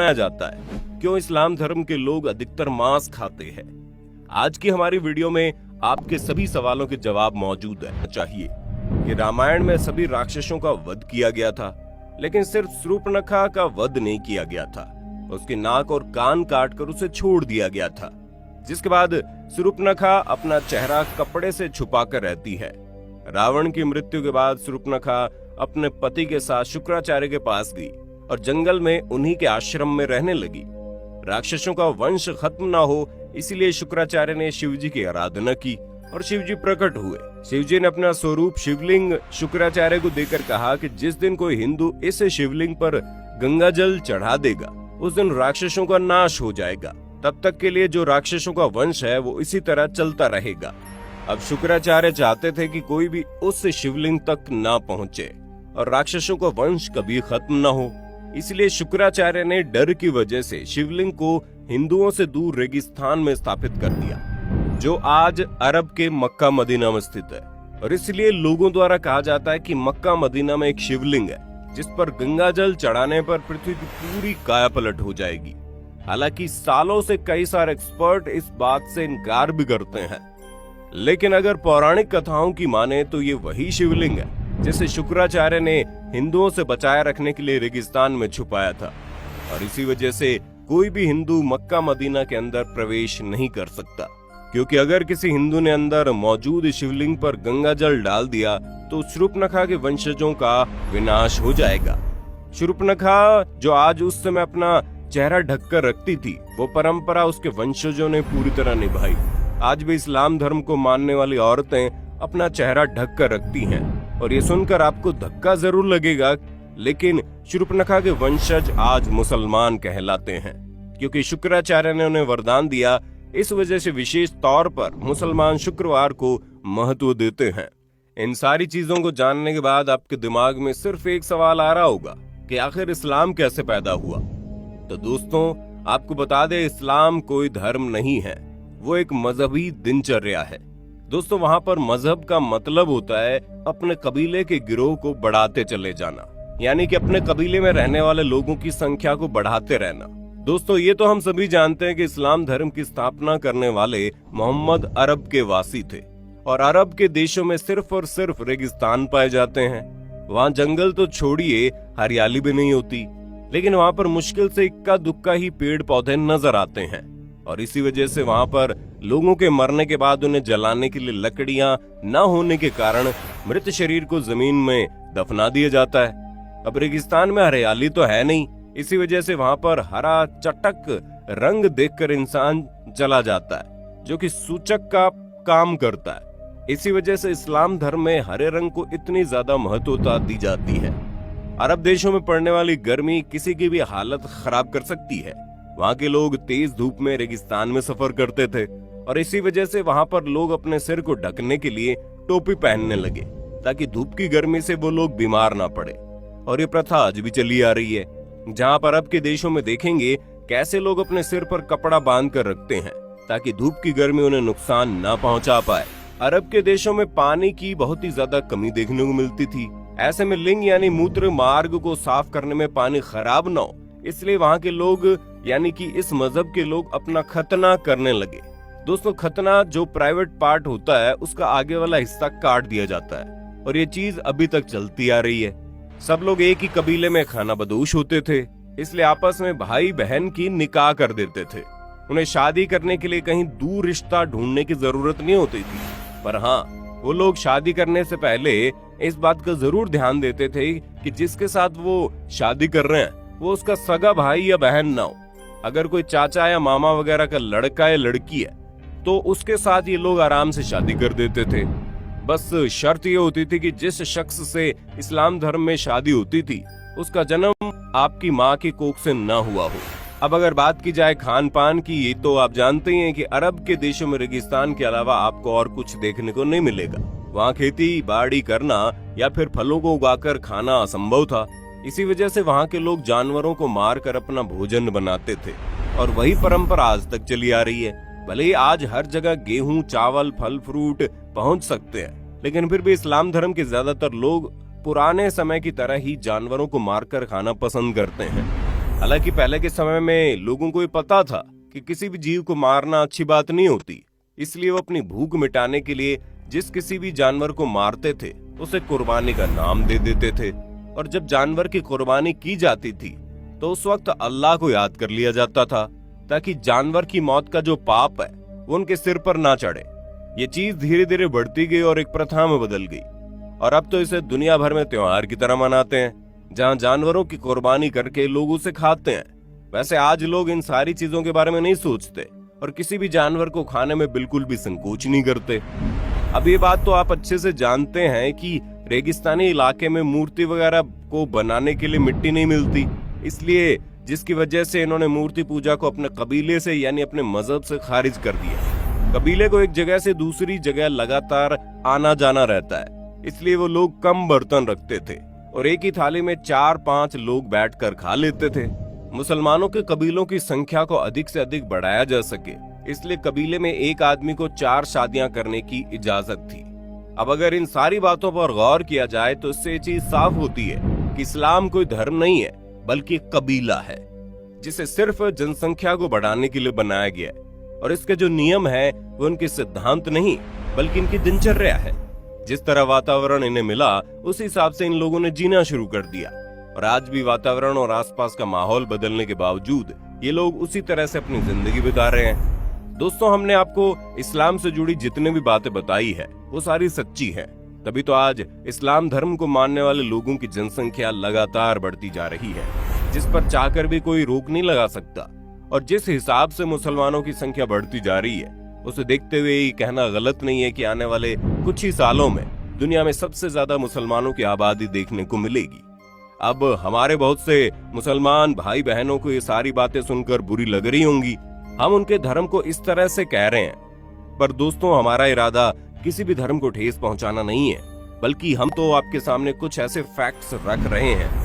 मनाया जाता है? क्यों इस्लाम धर्म के लोग अधिकतर मांस खाते हैं? आज की हमारी वीडियो में आपके सभी सवालों के जवाब मौजूद है। चाहिए कि रामायण में सभी राक्षसों का वध किया गया था, लेकिन सिर्फ शूर्पणखा का वध नहीं किया गया था। उसकी नाक और कान काटकर उसे छोड़ दिया गया था, जिसके बाद शूर्पणखा अपना चेहरा कपड़े से छुपाकर रहती है। रावण की मृत्यु के बाद शूर्पणखा अपने पति के साथ शुक्राचार्य के पास गई और जंगल में उन्हीं के आश्रम में रहने लगी। राक्षसों का वंश खत्म ना हो, इसलिए शुक्राचार्य ने शिव जी की आराधना की और शिव जी प्रकट हुए। शिव जी ने अपना स्वरूप शिवलिंग शुक्राचार्य को देकर कहा कि जिस दिन कोई हिंदू इस शिवलिंग पर गंगा जल चढ़ा देगा, उस दिन राक्षसों का नाश हो जाएगा। तब तक के लिए जो राक्षसों का वंश है वो इसी तरह चलता रहेगा। अब शुक्राचार्य चाहते थे कि कोई भी उस शिवलिंग तक ना पहुंचे और राक्षसों का वंश कभी खत्म ना हो। इसलिए शुक्राचार्य ने डर की वजह से शिवलिंग को हिंदुओं से दूर रेगिस्तान में स्थापित कर दिया, जो आज अरब के मक्का मदीना में स्थित है। और इसलिए लोगों द्वारा कहा जाता है कि मक्का मदीना में एक शिवलिंग है, जिस पर गंगा जल चढ़ाने पर पृथ्वी की पूरी कायापलट हो जाएगी। हालांकि सालों से कई सारे एक्सपर्ट इस बात से इनकार भी करते हैं, लेकिन अगर पौराणिक कथाओं की माने तो ये वही शिवलिंग है जिसे शुक्राचार्य ने हिंदुओं से बचाए रखने के लिए रेगिस्तान में छुपाया था। और इसी वजह से कोई भी हिंदू मक्का मदीना के अंदर प्रवेश नहीं कर सकता, क्योंकि अगर किसी हिंदू ने अंदर मौजूद शिवलिंग पर गंगा जल डाल दिया तो शूर्पणखा के वंशजों का विनाश हो जाएगा। शूर्पणखा जो आज उस समय अपना चेहरा ढककर रखती थी, वो परंपरा उसके वंशजों ने पूरी तरह निभाई। आज भी इस्लाम धर्म को मानने वाली औरतें अपना चेहरा ढक कर रखती हैं। और ये सुनकर आपको धक्का जरूर लगेगा, लेकिन शूर्पणखा के वंशज आज मुसलमान कहलाते हैं, क्योंकि शुक्राचार्य ने उन्हें वरदान दिया। इस वजह से विशेष तौर पर मुसलमान शुक्रवार को महत्व देते हैं। इन सारी चीजों को जानने के बाद आपके दिमाग में सिर्फ एक सवाल आ रहा होगा कि आखिर इस्लाम कैसे पैदा हुआ। तो दोस्तों, आपको बता दें, इस्लाम कोई धर्म नहीं है, वो एक मजहबी दिनचर्या है। दोस्तों, वहाँ पर मजहब का मतलब होता है अपने कबीले के गिरोह को बढ़ाते चले जाना, यानी कि अपने कबीले में रहने वाले लोगों की संख्या को बढ़ाते रहना। दोस्तों, ये तो हम सभी जानते हैं कि इस्लाम धर्म की स्थापना करने वाले मोहम्मद अरब के वासी थे, और अरब के देशों में सिर्फ और सिर्फ रेगिस्तान पाए जाते हैं। वहाँ जंगल तो छोड़िए, हरियाली भी नहीं होती, लेकिन वहाँ पर मुश्किल से इक्का दुक्का ही पेड़ पौधे नजर आते हैं। और इसी वजह से वहाँ पर लोगों के मरने के बाद उन्हें जलाने के लिए लकड़ियां न होने के कारण मृत शरीर को जमीन में दफना दिया जाता है। अब रेगिस्तान में हरियाली तो है नहीं, इसी वजह से वहाँ पर हरा चटक रंग देखकर इंसान चला जाता है, जो कि सूचक का काम करता है। इसी वजह से इस्लाम धर्म में हरे रंग को इतनी ज्यादा महत्वता दी जाती है। अरब देशों में पड़ने वाली गर्मी किसी की भी हालत खराब कर सकती है। वहाँ के लोग तेज धूप में रेगिस्तान में सफर करते थे, और इसी वजह से वहाँ पर लोग अपने सिर को ढकने के लिए टोपी पहनने लगे, ताकि धूप की गर्मी से वो लोग बीमार ना पड़े। और ये प्रथा आज भी चली आ रही है, जहाँ पर अरब के देशों में देखेंगे कैसे लोग अपने सिर पर कपड़ा बांध कर रखते हैं, ताकि धूप की गर्मी उन्हें नुकसान ना पहुँचा पाए। अरब के देशों में पानी की बहुत ही ज्यादा कमी देखने को मिलती थी। ऐसे में लिंग यानी मूत्र मार्ग को साफ करने में पानी खराब न हो, इसलिए वहाँ के लोग यानी कि इस मजहब के लोग अपना खतना करने लगे। दोस्तों, खतना जो प्राइवेट पार्ट होता है, उसका आगे वाला हिस्सा काट दिया जाता है, और ये चीज अभी तक चलती आ रही है। सब लोग एक ही कबीले में खाना बदोश होते थे, इसलिए आपस में भाई बहन की निकाह कर देते थे। उन्हें शादी करने के लिए कहीं दूर रिश्ता ढूंढने की जरूरत नहीं होती थी, पर हाँ, वो लोग शादी करने से पहले इस बात का जरूर ध्यान देते थे कि जिसके साथ वो शादी कर रहे हैं वो उसका सगा भाई या बहन ना हो। अगर कोई चाचा या मामा वगैरह का लड़का या लड़की है तो उसके साथ ये लोग आराम से शादी कर देते थे। बस शर्त ये होती थी कि जिस शख्स से इस्लाम धर्म में शादी होती थी उसका जन्म आपकी माँ की कोख से ना हुआ हो। अब अगर बात की जाए खान पान की, ये तो आप जानते ही हैं कि अरब के देशों में रेगिस्तान के अलावा आपको और कुछ देखने को नहीं मिलेगा। वहाँ खेती बाड़ी करना या फिर फलों को उगाकर खाना असंभव था। इसी वजह से वहाँ के लोग जानवरों को मारकर अपना भोजन बनाते थे, और वही परंपरा आज तक चली आ रही है। भले ही आज हर जगह गेहूं, चावल, फल फ्रूट पहुंच सकते हैं, लेकिन फिर भी इस्लाम धर्म के ज्यादातर लोग पुराने समय की तरह ही जानवरों को मारकर खाना पसंद करते हैं। हालांकि पहले के समय में लोगों को ये पता था कि किसी भी जीव को मारना अच्छी बात नहीं होती, इसलिए वो अपनी भूख मिटाने के लिए जिस किसी भी जानवर को मारते थे उसे कुर्बानी का नाम दे देते थे। और जब जानवर की कुर्बानी की जाती थी तो उस वक्त अल्लाह को याद कर लिया जाता था, ताकि जानवर की मौत का जो पाप है वो उनके सिर पर ना चढ़े। ये चीज धीरे धीरे बढ़ती गई और एक प्रथा में बदल गई, और अब तो इसे दुनिया भर में त्योहार की तरह मनाते हैं, जहां जानवरों की कुर्बानी करके लोग उसे खाते हैं। वैसे आज लोग इन सारी चीजों के बारे में नहीं सोचते और किसी भी जानवर को खाने में बिल्कुल भी संकोच नहीं करते। अब ये बात तो आप अच्छे से जानते हैं कि रेगिस्तानी इलाके में मूर्ति वगैरह को बनाने के लिए मिट्टी नहीं मिलती, इसलिए जिसकी वजह से इन्होंने मूर्ति पूजा को अपने कबीले से यानी अपने मजहब से खारिज कर दिया। कबीले को एक जगह से दूसरी जगह लगातार आना जाना रहता है, इसलिए वो लोग कम बर्तन रखते थे और एक ही थाली में 4-5 लोग बैठकर खा लेते थे। मुसलमानों के कबीलों की संख्या को अधिक से अधिक बढ़ाया जा सके, इसलिए कबीले में एक आदमी को 4 शादियां करने की इजाजत थी। अब अगर इन सारी बातों पर गौर किया जाए तो इससे ये चीज साफ होती है कि इस्लाम कोई धर्म नहीं है बल्कि कबीला है, जिसे सिर्फ जनसंख्या को बढ़ाने के लिए बनाया गया है। और इसके जो नियम है वो उनके सिद्धांत नहीं बल्कि इनकी दिनचर्या है। जिस तरह वातावरण इन्हें मिला उस हिसाब से इन लोगों ने जीना शुरू कर दिया, और आज भी वातावरण और आसपास का माहौल बदलने के बावजूद ये लोग उसी तरह से अपनी जिंदगी बिता रहे हैं। दोस्तों, हमने आपको इस्लाम से जुड़ी जितने भी बातें बताई है वो सारी सच्ची है, तभी तो आज इस्लाम धर्म को मानने वाले लोगों की जनसंख्या लगातार बढ़ती जा रही है, जिस पर चाहकर भी कोई रोक नहीं लगा सकता। और जिस हिसाब से मुसलमानों की संख्या बढ़ती जा रही है उसे देखते हुए ये कहना गलत नहीं है कि आने वाले कुछ ही सालों में दुनिया में सबसे ज्यादा मुसलमानों की आबादी देखने को मिलेगी। अब हमारे बहुत से मुसलमान भाई बहनों को ये सारी बातें सुनकर बुरी लग रही होंगी, हम उनके धर्म को इस तरह से कह रहे हैं, पर दोस्तों हमारा इरादा किसी भी धर्म को ठेस पहुंचाना नहीं है, बल्कि हम तो आपके सामने कुछ ऐसे फैक्ट्स रख रहे हैं